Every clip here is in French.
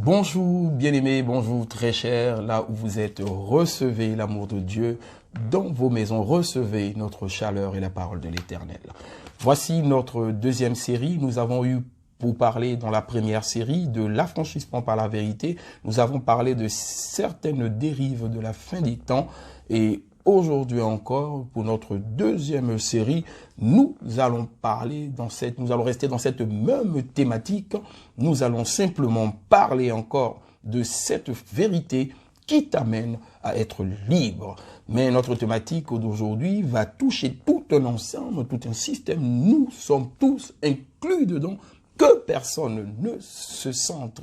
Bonjour bien-aimés, bonjour très chers, là où vous êtes, recevez l'amour de Dieu dans vos maisons, recevez notre chaleur et la parole de l'Éternel. Voici notre deuxième série. Nous avons eu pour parler dans la première série de l'affranchissement par la vérité. Nous avons parlé de certaines dérives de la fin des temps et aujourd'hui encore, pour notre deuxième série, nous allons rester dans cette même thématique. Nous allons simplement parler encore de cette vérité qui t'amène à être libre. Mais notre thématique d'aujourd'hui va toucher tout un ensemble, tout un système. Nous sommes tous inclus dedans, que personne ne se sente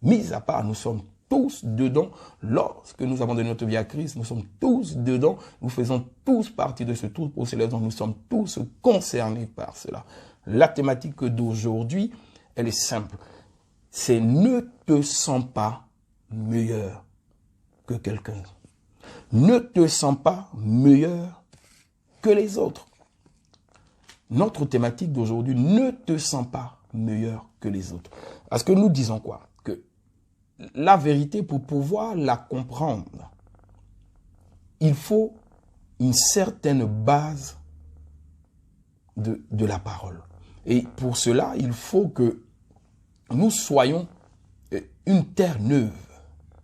mis à part. Nous sommes tous dedans. Lorsque nous avons donné notre vie à Christ, nous sommes tous dedans. Nous faisons tous partie de ce tout processus. Nous sommes tous concernés par cela. La thématique d'aujourd'hui, elle est simple. C'est ne te sens pas meilleur que quelqu'un. Ne te sens pas meilleur que les autres. Notre thématique d'aujourd'hui, ne te sens pas meilleur que les autres. Parce que nous disons quoi? Que la vérité, pour pouvoir la comprendre, il faut une certaine base de la parole. Et pour cela, il faut que nous soyons une terre neuve.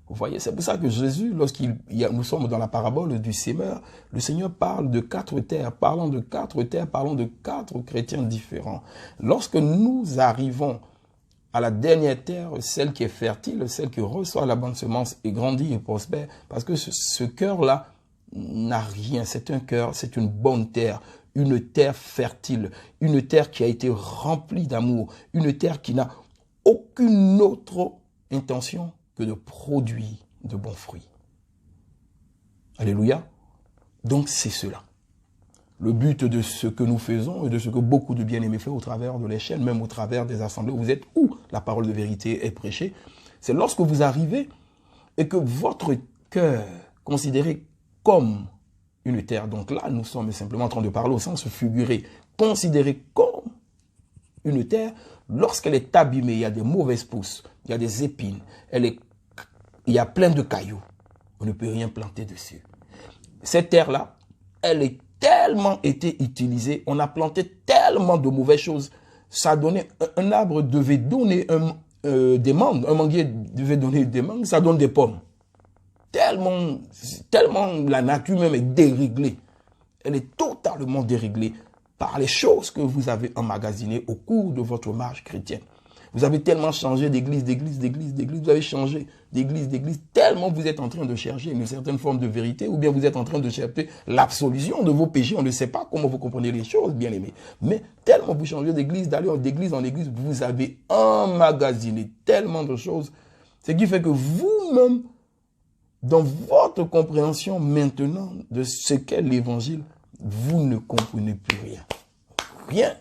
Vous voyez, c'est pour ça que Jésus, nous sommes dans la parabole du Semeur, le Seigneur parle de 4 terres. Parlant de 4 terres, parlons de 4 chrétiens différents. Lorsque nous arrivons à la dernière terre, celle qui est fertile, celle qui reçoit la bonne semence et grandit et prospère, parce que ce cœur-là n'a rien, c'est un cœur, c'est une bonne terre, une terre fertile, une terre qui a été remplie d'amour, une terre qui n'a aucune autre intention que de produire de bons fruits. Alléluia. Donc c'est cela. Le but de ce que nous faisons et de ce que beaucoup de bien-aimés font au travers de l'échelle, même au travers des assemblées où vous êtes, où la parole de vérité est prêchée, c'est lorsque vous arrivez et que votre cœur, considéré comme une terre, donc là nous sommes simplement en train de parler au sens figuré, considéré comme une terre, lorsqu'elle est abîmée, il y a des mauvaises pousses, il y a des épines, il y a plein de cailloux, on ne peut rien planter dessus. Cette terre-là, elle est tellement été utilisée, on a planté tellement de mauvaises choses, ça a donné, un arbre devait donner des mangues, un manguier devait donner des mangues, ça donne des pommes. Tellement la nature même est déréglée, elle est totalement déréglée par les choses que vous avez emmagasinées au cours de votre marche chrétienne. Vous avez tellement changé d'église, vous avez changé d'église, tellement vous êtes en train de chercher une certaine forme de vérité, ou bien vous êtes en train de chercher l'absolution de vos péchés. On ne sait pas comment vous comprenez les choses, bien aimés. Mais tellement vous changez d'église, d'aller d'église en église, vous avez emmagasiné tellement de choses. Ce qui fait que vous-même, dans votre compréhension maintenant de ce qu'est l'évangile, vous ne comprenez plus rien. Rien.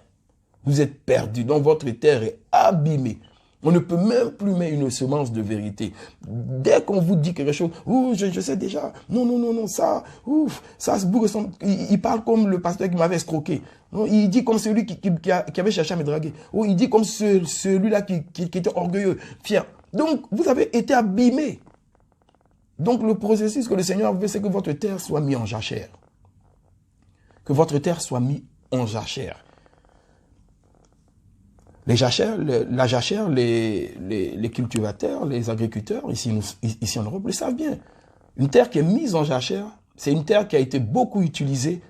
Vous êtes perdu, donc votre terre est abîmée. On ne peut même plus mettre une semence de vérité. Dès qu'on vous dit quelque chose, je sais déjà, non, ça il parle comme le pasteur qui m'avait escroqué. Il dit comme celui qui avait cherché à me draguer. Ou il dit comme celui-là qui était orgueilleux, fier. Donc, vous avez été abîmé. Donc, le processus que le Seigneur veut, c'est que votre terre soit mise en jachère. Que votre terre soit mise en jachère. La jachère, les cultivateurs, les agriculteurs, ici en Europe, le savent bien. Une terre qui est mise en jachère, c'est une terre qui a été beaucoup utilisée.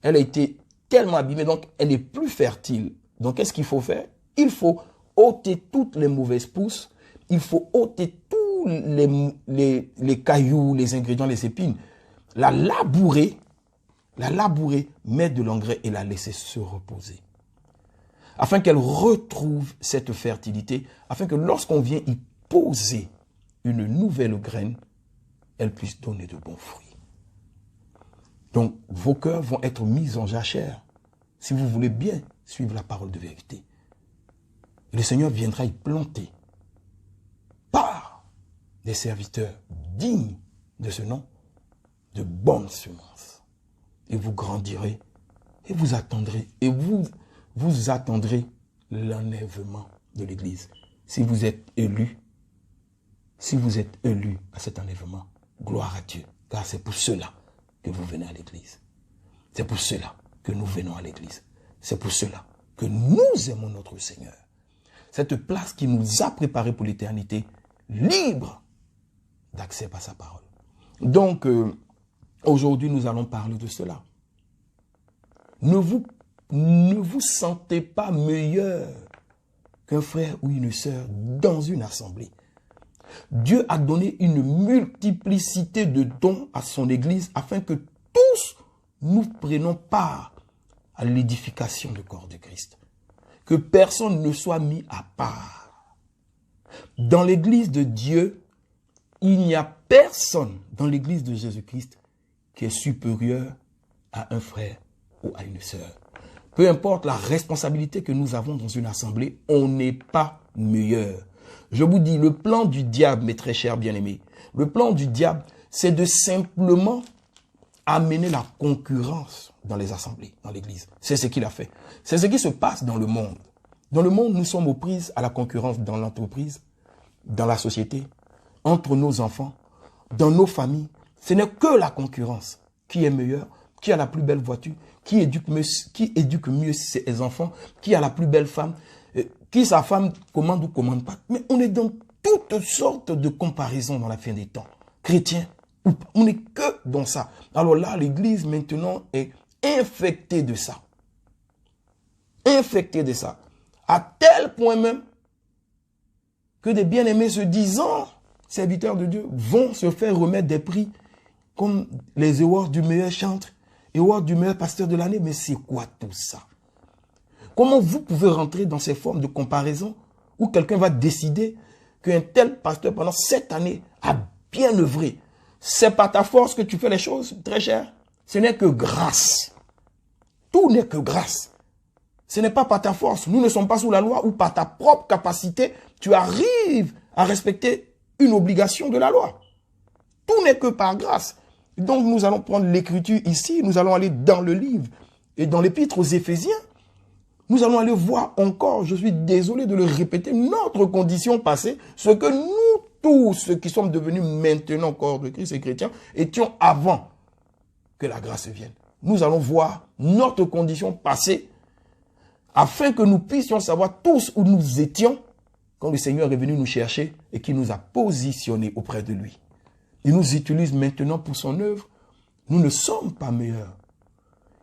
Elle a été tellement abîmée, donc elle est plus fertile. Donc qu'est-ce qu'il faut faire? Il faut ôter toutes les mauvaises pousses. Il faut ôter tous les cailloux, les ingrédients, les épines. La labourer, mettre de l'engrais et la laisser se reposer. Afin qu'elle retrouve cette fertilité, afin que lorsqu'on vient y poser une nouvelle graine, elle puisse donner de bons fruits. Donc, vos cœurs vont être mis en jachère, si vous voulez bien suivre la parole de vérité. Et le Seigneur viendra y planter par des serviteurs dignes de ce nom, de bonnes semences. Et vous grandirez, et vous attendrez, et vous attendrez l'enlèvement de l'Église. Si vous êtes élu, Si vous êtes élu à cet enlèvement, gloire à Dieu, car c'est pour cela que vous venez à l'église. C'est pour cela que nous venons à l'église. C'est pour cela que nous aimons notre Seigneur. Cette place qui nous a préparés pour l'éternité, libre d'accès à sa parole. Donc, aujourd'hui, nous allons parler de cela. Ne vous sentez pas meilleur qu'un frère ou une sœur dans une assemblée. Dieu a donné une multiplicité de dons à son Église afin que tous nous prenions part à l'édification du corps de Christ. Que personne ne soit mis à part. Dans l'Église de Dieu, il n'y a personne dans l'Église de Jésus-Christ qui est supérieur à un frère ou à une sœur. Peu importe la responsabilité que nous avons dans une assemblée, on n'est pas meilleur. Je vous dis, le plan du diable, mes très chers bien-aimés, le plan du diable, c'est de simplement amener la concurrence dans les assemblées, dans l'église. C'est ce qu'il a fait. C'est ce qui se passe dans le monde. Dans le monde, nous sommes aux prises à la concurrence dans l'entreprise, dans la société, entre nos enfants, dans nos familles. Ce n'est que la concurrence. Qui est meilleur? Qui a la plus belle voiture? Qui éduque mieux ses enfants? Qui a la plus belle femme? Qui sa femme commande ou commande pas? Mais on est dans toutes sortes de comparaisons dans la fin des temps. Chrétiens, on n'est que dans ça. Alors là, l'église maintenant est infectée de ça. Infectée de ça. À tel point même que des bien-aimés se disant serviteurs de Dieu vont se faire remettre des prix comme les awards du meilleur chantre, awards du meilleur pasteur de l'année. Mais c'est quoi tout ça? Comment vous pouvez rentrer dans ces formes de comparaison où quelqu'un va décider qu'un tel pasteur pendant 7 années a bien œuvré? C'est par ta force que tu fais les choses, très cher. Ce n'est que grâce. Tout n'est que grâce. Ce n'est pas par ta force. Nous ne sommes pas sous la loi ou par ta propre capacité, tu arrives à respecter une obligation de la loi. Tout n'est que par grâce. Donc nous allons prendre l'écriture ici, nous allons aller dans le livre et dans l'épître aux Éphésiens. Nous allons aller voir encore, je suis désolé de le répéter, notre condition passée, ce que nous tous, ceux qui sommes devenus maintenant corps de Christ et chrétiens, étions avant que la grâce vienne. Nous allons voir notre condition passée afin que nous puissions savoir tous où nous étions quand le Seigneur est venu nous chercher et qui nous a positionnés auprès de lui. Il nous utilise maintenant pour son œuvre. Nous ne sommes pas meilleurs.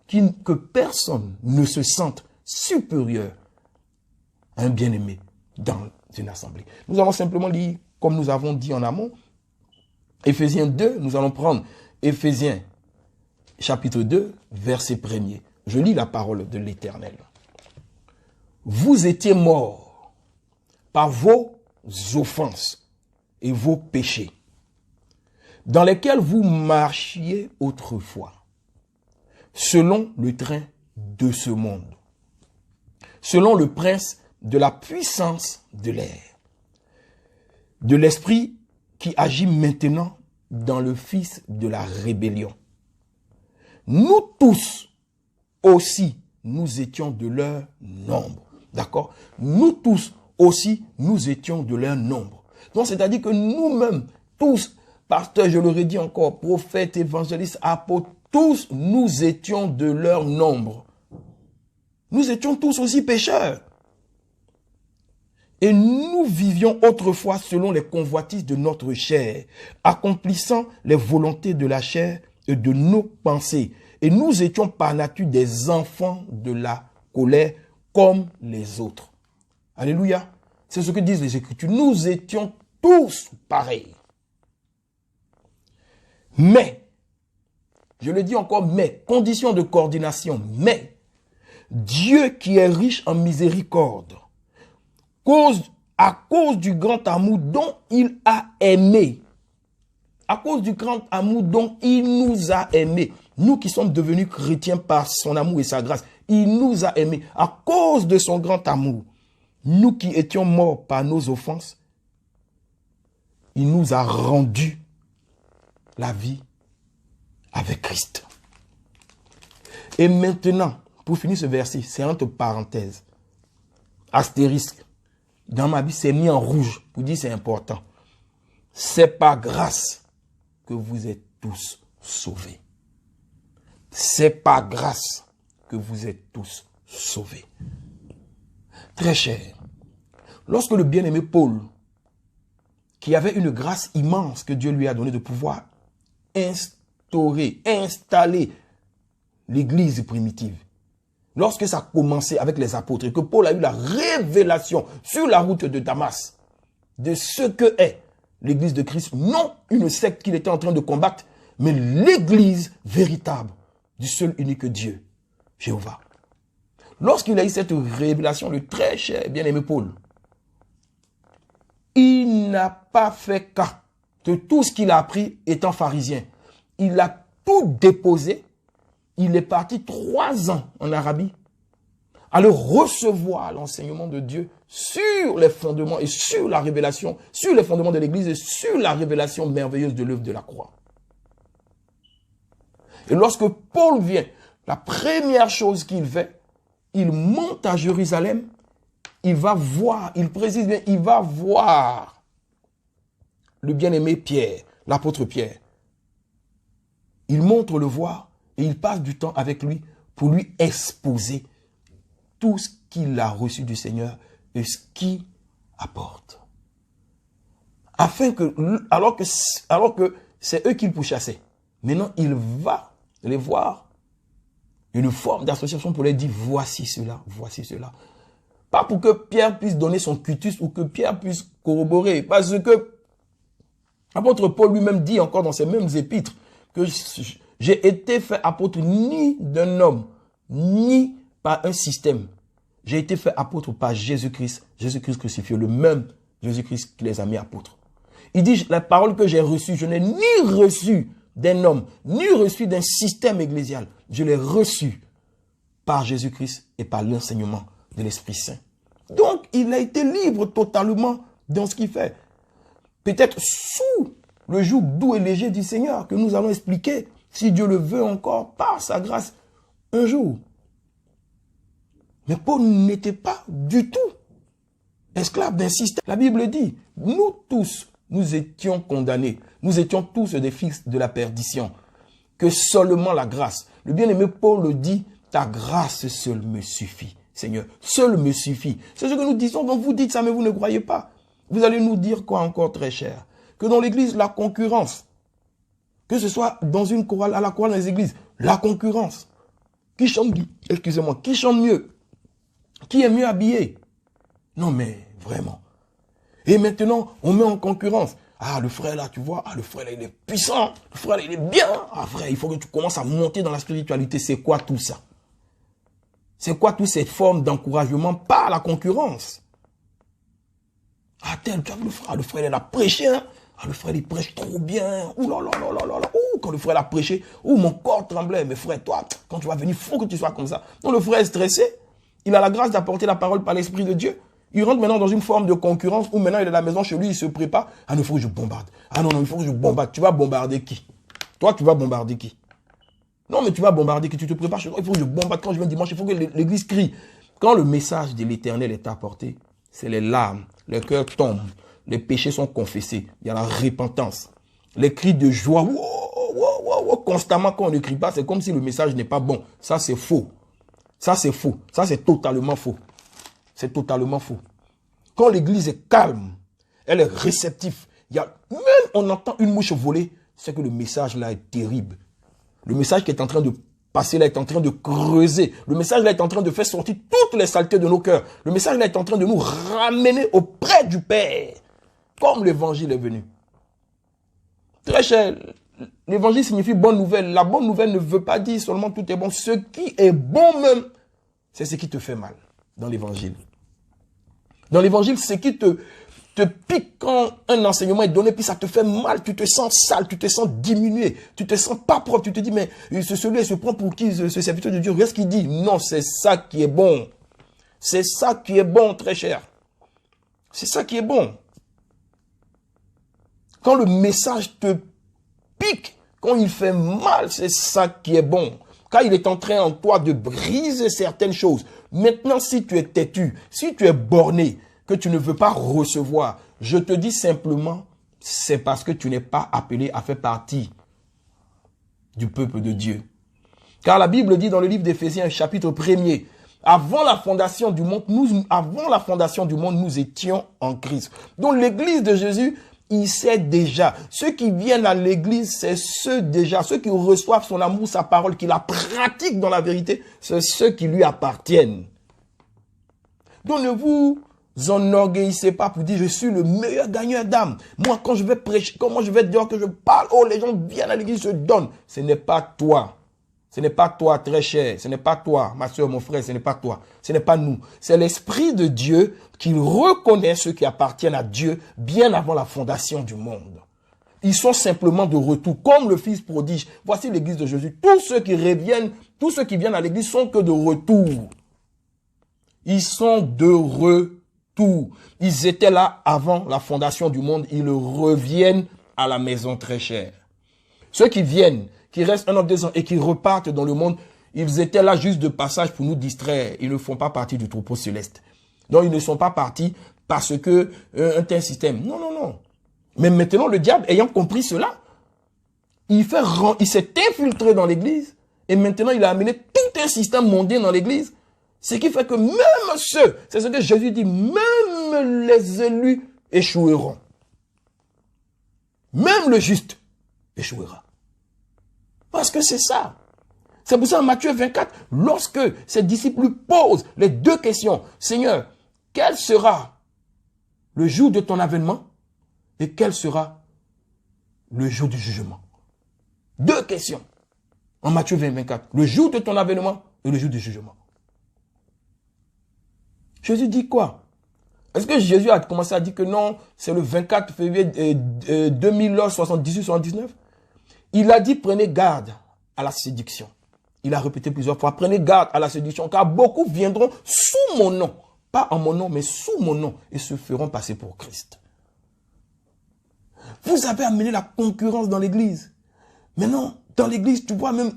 Que personne ne se sente supérieur à un bien-aimé dans une assemblée. Nous allons simplement lire, comme nous avons dit en amont, Éphésiens 2, nous allons prendre Éphésiens chapitre 2, verset 1er. Je lis la parole de l'Éternel. Vous étiez morts par vos offenses et vos péchés, dans lesquels vous marchiez autrefois, selon le train de ce monde, selon le prince de la puissance de l'air, de l'esprit qui agit maintenant dans le fils de la rébellion. Nous tous aussi, nous étions de leur nombre. D'accord? Nous tous aussi, nous étions de leur nombre. Donc, c'est-à-dire que nous-mêmes, tous, pasteurs, je l'aurais dit encore, prophètes, évangélistes, apôtres, tous, nous étions de leur nombre. Nous étions tous aussi pécheurs. Et nous vivions autrefois selon les convoitises de notre chair, accomplissant les volontés de la chair et de nos pensées. Et nous étions par nature des enfants de la colère comme les autres. Alléluia. C'est ce que disent les Écritures. Nous étions tous pareils. Mais, je le dis encore, mais, condition de coordination, mais, Dieu qui est riche en miséricorde, à cause du grand amour dont il a aimé, à cause du grand amour dont il nous a aimés, nous qui sommes devenus chrétiens par son amour et sa grâce, il nous a aimés à cause de son grand amour. Nous qui étions morts par nos offenses, il nous a rendu la vie avec Christ. Et maintenant, pour finir ce verset, c'est entre parenthèses, astérisque. Dans ma Bible, c'est mis en rouge pour dire c'est important. c'est par grâce que vous êtes tous sauvés. C'est par grâce que vous êtes tous sauvés. Très cher, lorsque le bien-aimé Paul, qui avait une grâce immense que Dieu lui a donnée de pouvoir installer l'église primitive, lorsque ça a commencé avec les apôtres et que Paul a eu la révélation sur la route de Damas de ce que est l'église de Christ, non une secte qu'il était en train de combattre, mais l'église véritable du seul unique Dieu, Jéhovah. Lorsqu'il a eu cette révélation, le très cher bien-aimé Paul, il n'a pas fait cas de tout ce qu'il a appris étant pharisien. Il a tout déposé. Il est parti 3 ans en Arabie à le recevoir l'enseignement de Dieu sur les fondements et sur la révélation, sur les fondements de l'église et sur la révélation merveilleuse de l'œuvre de la croix. Et lorsque Paul vient, la première chose qu'il fait, il monte à Jérusalem, il va voir, il précise bien, il va voir le bien-aimé Pierre, l'apôtre Pierre. Il monte le voir et il passe du temps avec lui pour lui exposer tout ce qu'il a reçu du Seigneur et ce qu'il apporte. Afin que, alors que c'est eux qu'il pourchassait, maintenant il va les voir, une forme d'association pour les dire voici cela, voici cela. Pas pour que Pierre puisse donner son cutus ou que Pierre puisse corroborer. Parce que l'apôtre Paul lui-même dit encore dans ses mêmes épîtres que j'ai été fait apôtre ni d'un homme, ni par un système. J'ai été fait apôtre par Jésus-Christ, Jésus-Christ crucifié, le même Jésus-Christ qui les a mis apôtres. Il dit, la parole que j'ai reçue, je n'ai ni reçue d'un homme, ni reçue d'un système ecclésial. Je l'ai reçue par Jésus-Christ et par l'enseignement de l'Esprit Saint. Donc, il a été libre totalement dans ce qu'il fait. Peut-être sous le joug doux et léger du Seigneur que nous allons expliquer, si Dieu le veut encore, par sa grâce, un jour. Mais Paul n'était pas du tout esclave d'un système. La Bible dit, nous tous, nous étions condamnés. Nous étions tous des fils de la perdition. Que seulement la grâce. Le bien-aimé Paul le dit, ta grâce seule me suffit. Seigneur, seul me suffit. C'est ce que nous disons, donc vous dites ça, mais vous ne croyez pas. Vous allez nous dire quoi encore très cher? Que dans l'église, la concurrence, que ce soit dans une chorale, à la chorale dans les églises, la concurrence. Qui chante, excusez-moi, qui chante mieux? Qui est mieux habillé? Non mais, vraiment. Et maintenant, on met en concurrence. Ah, le frère là, tu vois, ah, le frère là, il est puissant. Le frère là, il est bien. Ah, frère, il faut que tu commences à monter dans la spiritualité. C'est quoi tout ça? C'est quoi toutes ces formes d'encouragement par la concurrence? Ah, tel, tu as vu le frère, il a prêché, hein? Ah, le frère, il prêche trop bien. Ouh là là là là là là. Ouh, quand le frère a prêché, ouh, mon corps tremblait. Mais frère, toi, quand tu vas venir, il faut que tu sois comme ça. Non, le frère est stressé. Il a la grâce d'apporter la parole par l'Esprit de Dieu. Il rentre maintenant dans une forme de concurrence où maintenant il est à la maison chez lui, il se prépare. Ah non, il faut que je bombarde. Ah non, non, il faut que je bombarde. Tu vas bombarder qui? Toi, tu vas bombarder qui? Non, mais tu vas bombarder, que tu te prépares chez toi. Il faut que je bombarde. Quand je viens dimanche, il faut que l'église crie. Quand le message de l'Éternel est apporté, c'est les larmes, le cœur tombe, les péchés sont confessés. Il y a la repentance. Les cris de joie, wow, wow, wow, wow, constamment quand on ne crie pas, c'est comme si le message n'est pas bon. Ça, c'est faux. Ça, c'est faux. Ça, c'est totalement faux. C'est totalement faux. Quand l'église est calme, elle est réceptive. Il y a, même on entend une mouche voler, c'est que le message là est terrible. Le message qui est en train de passer là est en train de creuser. Le message là est en train de faire sortir toutes les saletés de nos cœurs. Le message là est en train de nous ramener auprès du Père. Comme l'évangile est venu. Très cher, l'évangile signifie bonne nouvelle. La bonne nouvelle ne veut pas dire seulement tout est bon. Ce qui est bon même, c'est ce qui te fait mal dans l'évangile. Dans l'évangile, c'est ce qui te pique quand un enseignement est donné, puis ça te fait mal, tu te sens sale, tu te sens diminué, tu te sens pas propre, tu te dis, mais celui-là se prend pour qui, ce serviteur de Dieu? Regarde ce qu'il dit. Non, c'est ça qui est bon. C'est ça qui est bon, très cher. C'est ça qui est bon. Quand le message te pique, quand il fait mal, c'est ça qui est bon. Quand il est en train en toi de briser certaines choses. Maintenant, si tu es têtu, si tu es borné, que tu ne veux pas recevoir, je te dis simplement, c'est parce que tu n'es pas appelé à faire partie du peuple de Dieu. Car la Bible dit dans le livre d'Éphésiens, chapitre 1er, avant la fondation du monde, nous étions en Christ. Donc l'église de Jésus, il sait déjà. Ceux qui viennent à l'église, c'est ceux qui reçoivent son amour, sa parole, qui la pratiquent dans la vérité, c'est ceux qui lui appartiennent. Donc ne vous enorgueillissez pas pour dire je suis le meilleur gagneur d'âme. Moi, quand je vais prêcher, comment je vais dire que je parle, oh, les gens viennent à l'église, se donnent. Ce n'est pas toi. Ce n'est pas toi, très cher. Ce n'est pas toi, ma soeur, mon frère. Ce n'est pas toi. Ce n'est pas nous. C'est l'Esprit de Dieu qui reconnaît ceux qui appartiennent à Dieu bien avant la fondation du monde. Ils sont simplement de retour, comme le Fils prodige. Voici l'église de Jésus. Tous ceux qui viennent à l'église sont que de retour. Ils sont de retour. Ils étaient là avant la fondation du monde. Ils reviennent à la maison très chère. Ceux qui viennent, qui restent 1 an, 2 ans et qui repartent dans le monde, ils étaient là juste de passage pour nous distraire. Ils ne font pas partie du troupeau céleste. Donc, ils ne sont pas partis parce que un tel système. Non, non, non. Mais maintenant, le diable, ayant compris cela, il s'est infiltré dans l'église et maintenant, il a amené tout un système mondain dans l'église. Ce qui fait que même ceux, c'est ce que Jésus dit, même les élus échoueront. Même le juste échouera. Parce que c'est ça. C'est pour ça en Matthieu 24, lorsque ses disciples lui posent les deux questions. Seigneur, quel sera le jour de ton avènement et quel sera le jour du jugement? Deux questions en Matthieu 24. Le jour de ton avènement et le jour du jugement. Jésus dit quoi? Est-ce que Jésus a commencé à dire que non, c'est le 24 février 2078-79? Il a dit, prenez garde à la séduction. Il a répété plusieurs fois, prenez garde à la séduction, car beaucoup viendront sous mon nom. Pas en mon nom, mais sous mon nom, et se feront passer pour Christ. Vous avez amené la concurrence dans l'église. Mais non, dans l'église, tu vois même,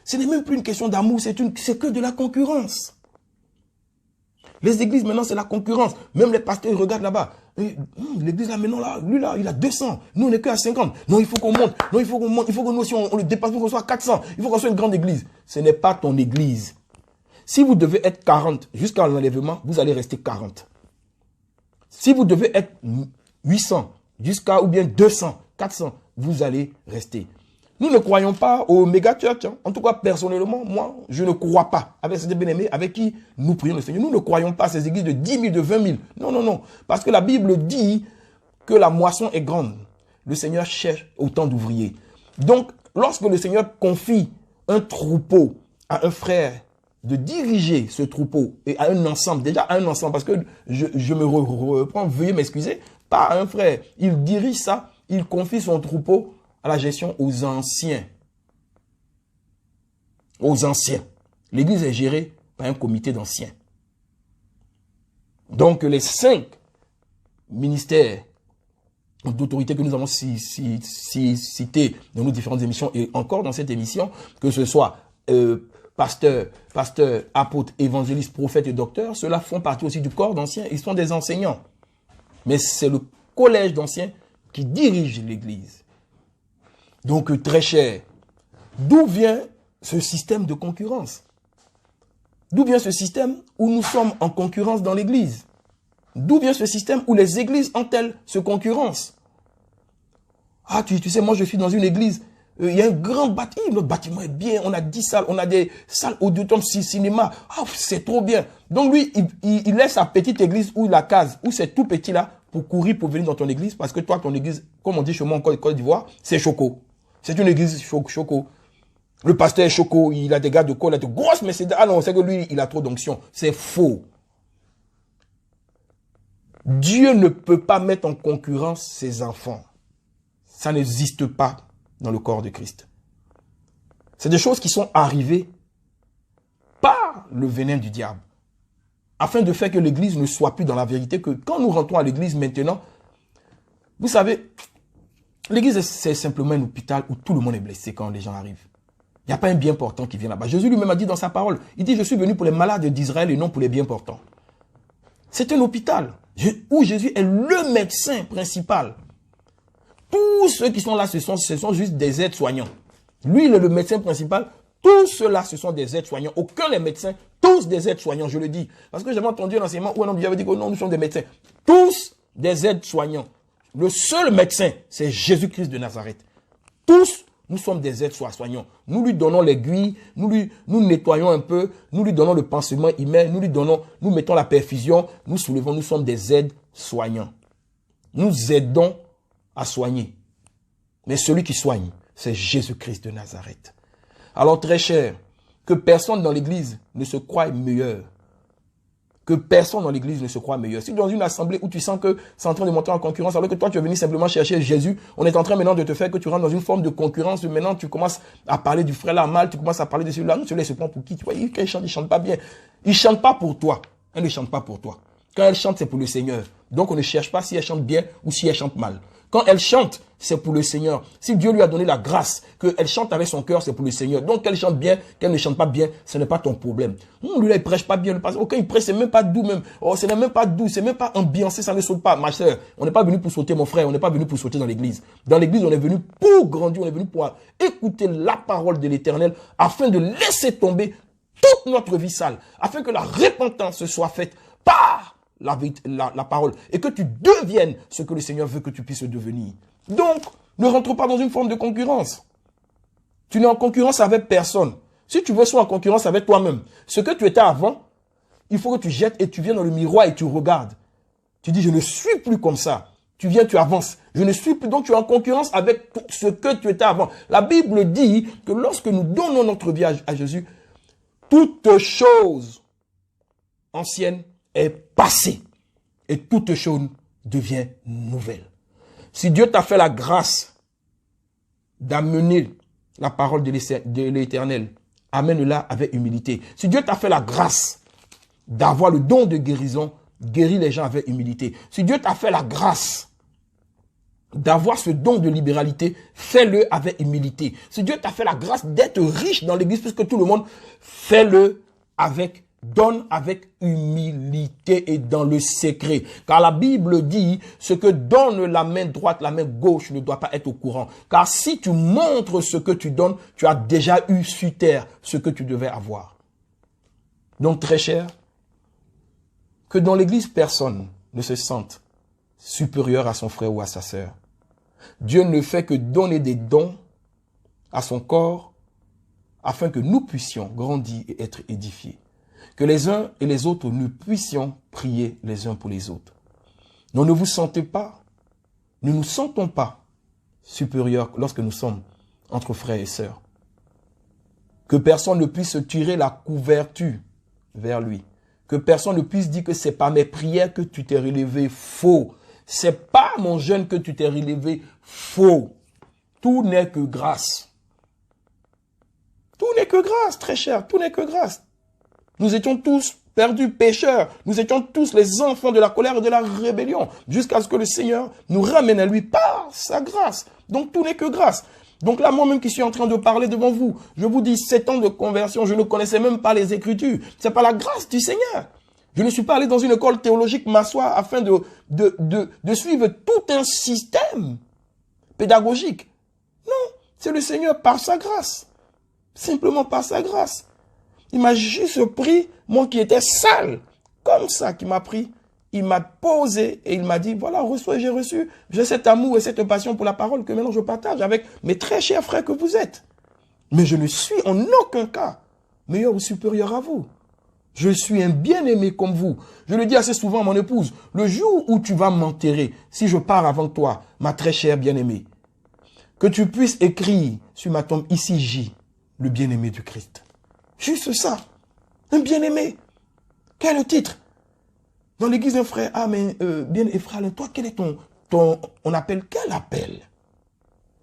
ce n'est même plus une question d'amour, c'est que de la concurrence. Les églises, maintenant, c'est la concurrence. Même les pasteurs, ils regardent là-bas. L'église, là, maintenant, là, lui, là, il a 200. Nous, on n'est qu'à 50. Non, il faut qu'on monte. Non, il faut qu'on monte. Il faut que nous, si on le dépasse, il faut qu'on soit 400. Il faut qu'on soit une grande église. Ce n'est pas ton église. Si vous devez être 40 jusqu'à l'enlèvement, vous allez rester 40. Si vous devez être 800 jusqu'à, ou bien 200, 400, vous allez rester. Nous ne croyons pas aux méga church. Hein. En tout cas, personnellement, moi, je ne crois pas. Avec ces bien-aimés avec qui nous prions le Seigneur. Nous ne croyons pas à ces églises de 10 000, de 20 000. Non, non, non. Parce que la Bible dit que la moisson est grande. Le Seigneur cherche autant d'ouvriers. Donc, lorsque le Seigneur confie un troupeau à un frère de diriger ce troupeau et à un ensemble, déjà à un ensemble, parce que je me reprends, veuillez m'excuser, pas à un frère. Il dirige ça, il confie son troupeau à la gestion aux anciens. Aux anciens. L'église est gérée par un comité d'anciens. Donc les 5 ministères d'autorité que nous avons cités dans nos différentes émissions et encore dans cette émission, que ce soit pasteur, apôtre, évangéliste, prophète et docteur, ceux-là font partie aussi du corps d'anciens. Ils sont des enseignants. Mais c'est le collège d'anciens qui dirige l'église. Donc, très cher, d'où vient ce système de concurrence? D'où vient ce système où nous sommes en concurrence dans l'église? D'où vient ce système où les églises entre elles se concurrencent? Ah, tu sais, moi je suis dans une église, il y a un grand bâtiment, notre bâtiment est bien, on a 10 salles, on a des salles auditorium, cinéma, ah, c'est trop bien. Donc lui, il laisse sa petite église où la case, où c'est tout petit là, pour courir pour venir dans ton église, parce que toi, ton église, comme on dit chez moi en Côte d'Ivoire, c'est choco. C'est une église choco. Le pasteur est choco, il a des gars de corps, il a de grosses Mercedes. Ah non, c'est que lui, il a trop d'onction. C'est faux. Dieu ne peut pas mettre en concurrence ses enfants. Ça n'existe pas dans le corps de Christ. C'est des choses qui sont arrivées par le venin du diable. Afin de faire que l'église ne soit plus dans la vérité, que quand nous rentrons à l'église maintenant, vous savez, l'église, c'est simplement un hôpital où tout le monde est blessé quand les gens arrivent. Il n'y a pas un bien portant qui vient là-bas. Jésus lui-même a dit dans sa parole, il dit, je suis venu pour les malades d'Israël et non pour les bien portants. C'est un hôpital où Jésus est le médecin principal. Tous ceux qui sont là, ce sont juste des aides-soignants. Lui, il est le médecin principal. Tous ceux-là, ce sont des aides-soignants. Aucun des médecins, tous des aides-soignants, je le dis. Parce que j'avais entendu un enseignement où un homme avait dit que non, nous sommes des médecins. Tous des aides-soignants. Le seul médecin, c'est Jésus-Christ de Nazareth. Tous, nous sommes des aides-soignants. Nous lui donnons l'aiguille, nous nettoyons un peu, nous lui donnons le pansement, nous mettons la perfusion, nous soulevons, nous sommes des aides-soignants. Nous aidons à soigner. Mais celui qui soigne, c'est Jésus-Christ de Nazareth. Alors très cher, que personne dans l'église ne se croie meilleur. Que personne dans l'église ne se croit meilleur. Si dans une assemblée où tu sens que c'est en train de monter en concurrence, alors que toi tu es venu simplement chercher Jésus, on est en train maintenant de te faire que tu rentres dans une forme de concurrence. Maintenant tu commences à parler du frère là mal, tu commences à parler de celui-là. Celui-là il se prend pour qui? Tu vois, il chante pas bien. Il chante pas pour toi. Elle ne chante pas pour toi. Quand elle chante, c'est pour le Seigneur. Donc on ne cherche pas si elle chante bien ou si elle chante mal. Quand elle chante, c'est pour le Seigneur. Si Dieu lui a donné la grâce, qu'elle chante avec son cœur, c'est pour le Seigneur. Donc qu'elle chante bien, qu'elle ne chante pas bien, ce n'est pas ton problème. Lui là, il prêche pas bien. Quand il prêche, c'est même pas doux même. Oh, ce n'est même pas doux, c'est même pas ambiancé, ça ne saute pas. Ma soeur, on n'est pas venu pour sauter, mon frère, on n'est pas venu pour sauter dans l'église. Dans l'église, on est venu pour grandir, on est venu pour écouter la parole de l'Éternel afin de laisser tomber toute notre vie sale, afin que la repentance soit faite par la parole et que tu deviennes ce que le Seigneur veut que tu puisses devenir. Donc, ne rentre pas dans une forme de concurrence. Tu n'es en concurrence avec personne. Si tu veux soit en concurrence avec toi-même, ce que tu étais avant, il faut que tu jettes et tu viens dans le miroir et tu regardes. Tu dis, je ne suis plus comme ça. Tu viens, tu avances. Je ne suis plus, donc tu es en concurrence avec ce que tu étais avant. La Bible dit que lorsque nous donnons notre vie à Jésus, toute chose ancienne est passée et toute chose devient nouvelle. Si Dieu t'a fait la grâce d'amener la parole de l'Éternel, amène-la avec humilité. Si Dieu t'a fait la grâce d'avoir le don de guérison, guéris les gens avec humilité. Si Dieu t'a fait la grâce d'avoir ce don de libéralité, fais-le avec humilité. Si Dieu t'a fait la grâce d'être riche dans l'église, puisque tout le monde, fais-le donne avec humilité et dans le secret. Car la Bible dit, ce que donne la main droite, la main gauche ne doit pas être au courant. Car si tu montres ce que tu donnes, tu as déjà eu sur terre ce que tu devais avoir. Donc très cher, que dans l'église, personne ne se sente supérieur à son frère ou à sa sœur. Dieu ne fait que donner des dons à son corps afin que nous puissions grandir et être édifiés. Que les uns et les autres, nous puissions prier les uns pour les autres. Donc ne vous sentez pas, ne nous sentons pas supérieurs lorsque nous sommes entre frères et sœurs. Que personne ne puisse tirer la couverture vers lui. Que personne ne puisse dire que c'est par mes prières que tu t'es relevé. Faux. C'est pas mon jeûne que tu t'es relevé. Faux. Tout n'est que grâce. Tout n'est que grâce, très cher. Tout n'est que grâce. Nous étions tous perdus pécheurs. Nous étions tous les enfants de la colère et de la rébellion. Jusqu'à ce que le Seigneur nous ramène à lui par sa grâce. Donc tout n'est que grâce. Donc là, moi-même qui suis en train de parler devant vous, je vous dis 7 ans de conversion, je ne connaissais même pas les Écritures. C'est par la grâce du Seigneur. Je ne suis pas allé dans une école théologique m'asseoir afin de suivre tout un système pédagogique. Non, c'est le Seigneur par sa grâce. Simplement par sa grâce. Il m'a juste pris, moi qui étais sale, comme ça, qui m'a pris. Il m'a posé et il m'a dit, voilà, reçois, j'ai reçu. J'ai cet amour et cette passion pour la parole que maintenant je partage avec mes très chers frères que vous êtes. Mais je ne suis en aucun cas meilleur ou supérieur à vous. Je suis un bien-aimé comme vous. Je le dis assez souvent à mon épouse, le jour où tu vas m'enterrer, si je pars avant toi, ma très chère bien-aimée, que tu puisses écrire sur ma tombe, ici J, le bien-aimé du Christ. Juste ça. Un bien-aimé. Quel est le titre? Dans l'église d'un frère, ah mais bien, et frère, toi, quel est on appelle quel appel?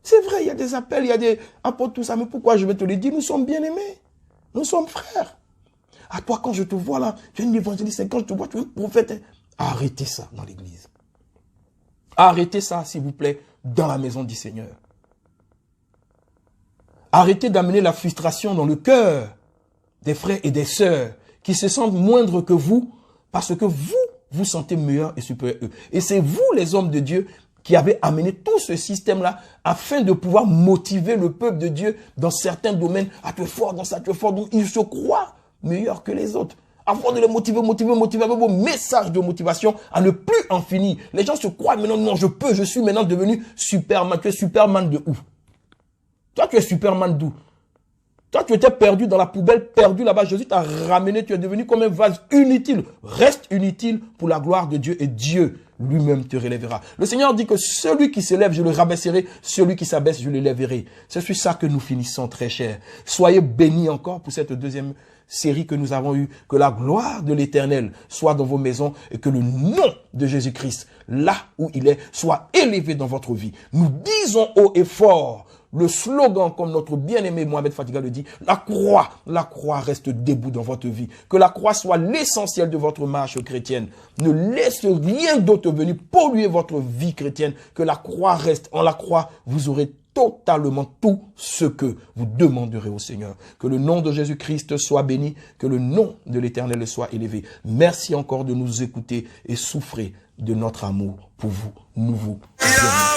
C'est vrai, il y a des appels, il y a des apôtres, tout ça, mais pourquoi je vais te le dire? Nous sommes bien-aimés. Nous sommes frères. À toi, quand je te vois là, tu es un évangéliste, quand je te vois, tu es un prophète. Arrêtez ça dans l'église. Arrêtez ça, s'il vous plaît, dans la maison du Seigneur. Arrêtez d'amener la frustration dans le cœur des frères et des sœurs qui se sentent moindres que vous parce que vous vous sentez meilleur et supérieur à eux. Et c'est vous, les hommes de Dieu, qui avait amené tout ce système-là afin de pouvoir motiver le peuple de Dieu dans certains domaines. Ah, tu es fort dans ça, tu es fort. Donc, ils se croient meilleurs que les autres. Avant de les motiver avec vos messages de motivation à ne plus en finir. Les gens se croient maintenant, non, je suis maintenant devenu Superman. Tu es Superman de où? Toi, tu es Superman d'où? Toi, tu étais perdu dans la poubelle, perdu là-bas. Jésus t'a ramené, tu es devenu comme un vase inutile. Reste inutile pour la gloire de Dieu et Dieu lui-même te relèvera. Le Seigneur dit que celui qui s'élève, je le rabaisserai. Celui qui s'abaisse, je le lèverai. C'est sur ça que nous finissons, très cher. Soyez bénis encore pour cette deuxième série que nous avons eue. Que la gloire de l'Éternel soit dans vos maisons et que le nom de Jésus-Christ, là où il est, soit élevé dans votre vie. Nous disons haut et fort le slogan, comme notre bien-aimé Mohamed Fadiga le dit, la croix reste debout dans votre vie. Que la croix soit l'essentiel de votre marche chrétienne. Ne laisse rien d'autre venir polluer votre vie chrétienne. Que la croix reste. En la croix, vous aurez totalement tout ce que vous demanderez au Seigneur. Que le nom de Jésus-Christ soit béni, que le nom de l'Éternel soit élevé. Merci encore de nous écouter et souffrez de notre amour pour vous. Nous vous aimons.